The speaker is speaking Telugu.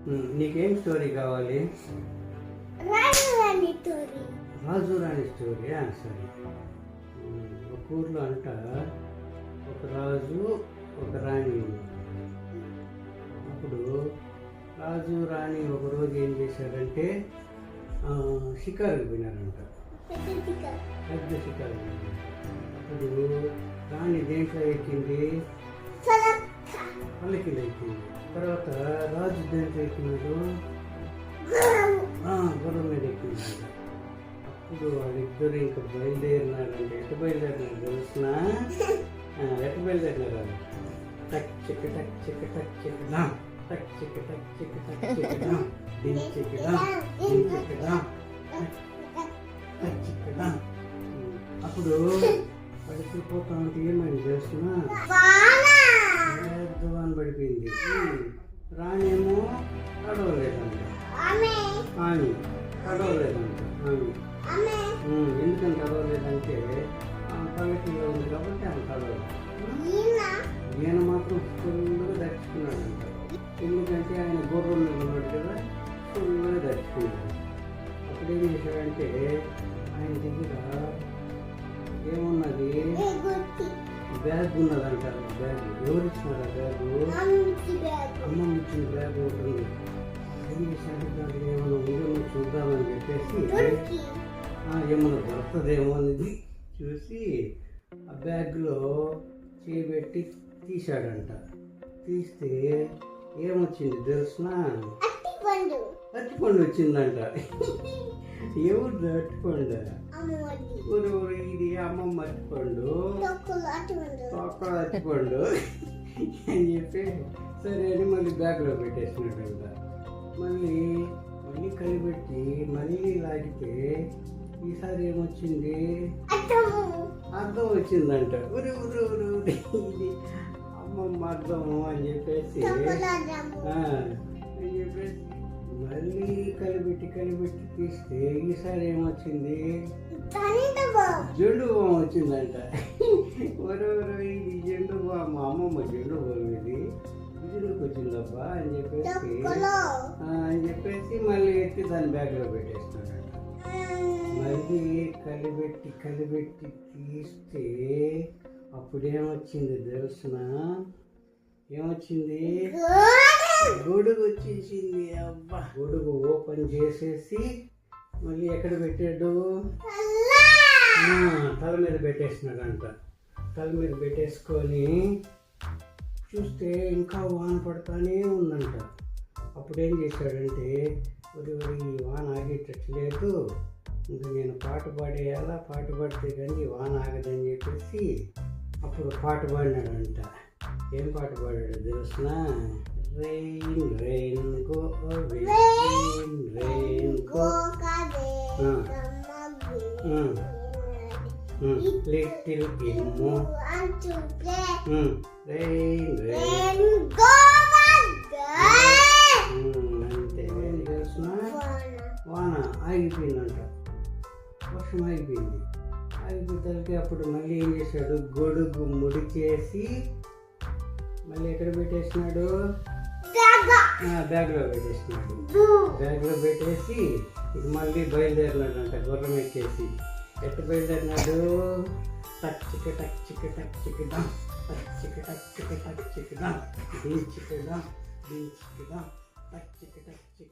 నీకేం స్టోరీ కావాలి? రాజు రాణి స్టోరీ. రాజు రాణి స్టోరీ. సరే. ఒక ఊర్లో అంట ఒక రాజు ఒక రాణి ఉంది. అప్పుడు రాజు రాణి ఒకరోజు ఏం చేశారంటే షికారుకు పోయినారంట. పెద్ద షికారు. అప్పుడు రాణి దేంట్లో ఎక్కింది? పల్లకిలో ఎక్కింది. తర్వాత రాజు దేంట్లో ఎక్కినాడు? గుర్రం మీద ఎక్కినాడు. అప్పుడు వాళ్ళిద్దరు ఇంకా బయలుదేరినారంటే ఎటు బయలుదేరినారు తెలుసిన? ఎటు బయలుదేరినారు? టక్ చిక్క టక్ చిక్క టక్ చిక్కడా టక్ చిక్క టక్ చిక్క టక్ చిక్కడా దిన్ చిక్కడా దిన్ చిక్కడా టక్ చిక్కడా. అప్పుడు పడికి పోతా ఉంటే ఏమైంది చేస్తున్నా? వాన పడిపోయింది. రాణి ఏమో కడవలేదంట. ఆమె కడవలేదంట. ఎందుకని కడవలేదంటే పల్లకిలో ఉంది కాబట్టి ఆమె కడవలేదు. ఈయన మాత్రం ఫుల్గా దర్చుకున్నాడంట. ఎందుకంటే ఆయన గుర్రం మీద ఉన్నాడు కదా, ఫుల్గా దర్చుకున్నాడు. అప్పుడు ఏం చేశాడంటే ఆయన దగ్గర ఏమున్నది? బ్యాగ్ ఉన్నదంట. బ్యాగ్ ఎవరు ఇచ్చినారు? ఆ బ్యాగు అమ్మ ఇచ్చిన బ్యాగ్ ఉంటుంది. ఏం చేశాడు? దాంట్లో ఏమన్నా ఉందేమో చూద్దామని చెప్పేసి ఏమన్నా దొరుకుతుందేమో అనేది చూసి ఆ బ్యాగ్లో చేయబెట్టి తీశాడంట. తీస్తే ఏమొచ్చింది తెలుసునా? అరటిపండు వచ్చిందంట. ఎవరు అరటిపండు? ఇది అమ్మమ్మ అరటిపండు, తొక్కల అరటిపండు అని చెప్పి సరే అని మళ్ళీ బ్యాగ్లో పెట్టేసినట్టంట. మళ్ళీ కలిపెట్టి మళ్ళీ లాగితే ఈసారి ఏమొచ్చింది? అర్థం వచ్చిందంట. ఊరి ఊరి ఊరి ఊరి ఇది అమ్మమ్మ అర్థము అని చెప్పేసి మళ్ళీ కలిపెట్టి తీస్తే ఈసారి ఏమొచ్చింది? జెండు బామ్ వచ్చిందంట. ఎవరెవరు ఇది జెండు బామ్? అమ్మమ్మ జెండు బామ్ ఇది ఎందుకు వచ్చిందబ్బా అని చెప్పేసి మళ్ళీ ఎత్తి దాని బ్యాగ్లో పెట్టేస్తున్నాడంట. మళ్ళీ కలిపెట్టి తీస్తే అప్పుడేమొచ్చింది తెలుసిన? ఏమొచ్చింది? గొడుగు వచ్చేసింది. అబ్బా, గొడుగు ఓపెన్ చేసేసి మళ్ళీ ఎక్కడ పెట్టాడు? తల మీద పెట్టేసినాడంట. తల మీద పెట్టేసుకొని చూస్తే ఇంకా వాన పడతానే ఉందంట. అప్పుడు ఏం చేశాడంటే ఈ వాన ఆగేటట్లేదు, ఇంకా నేను పాట పాడేయాలా, పాట పాడితే కానీ వాన ఆగదని చెప్పేసి అప్పుడు పాట పాడినాడంట. ఏం పాట పాడాడు తెలుసిన? Rain rain go away, rain rain go little ఇమ్ము రెయిన్ రెయిన్ అంటే తెలుసిన? వాన ఆగిపోయిందంట. వర్షం ఆగిపోయింది. ఆగిపోతే అప్పుడు మళ్ళీ ఏం చేశాడు? గొడుగు ముడిచేసి మళ్ళీ ఎక్కడ పెట్టేసినాడు? బ్యాగ్లో పెట్టేసినాడు. బ్యాగ్లో పెట్టేసి ఇక మళ్ళీ బయలుదేరినాడంట గుర్రం ఎక్కేసి. ఎట్ట బయలుదేరినాడు? టక్ చిక్క టక్ చిక్క టక్ చిక్కడా టక్ చిక్క టక్ చిక్క టక్ చిక్కడా దీని చిక్కడా దీని చిక్కడా టక్ చిక్క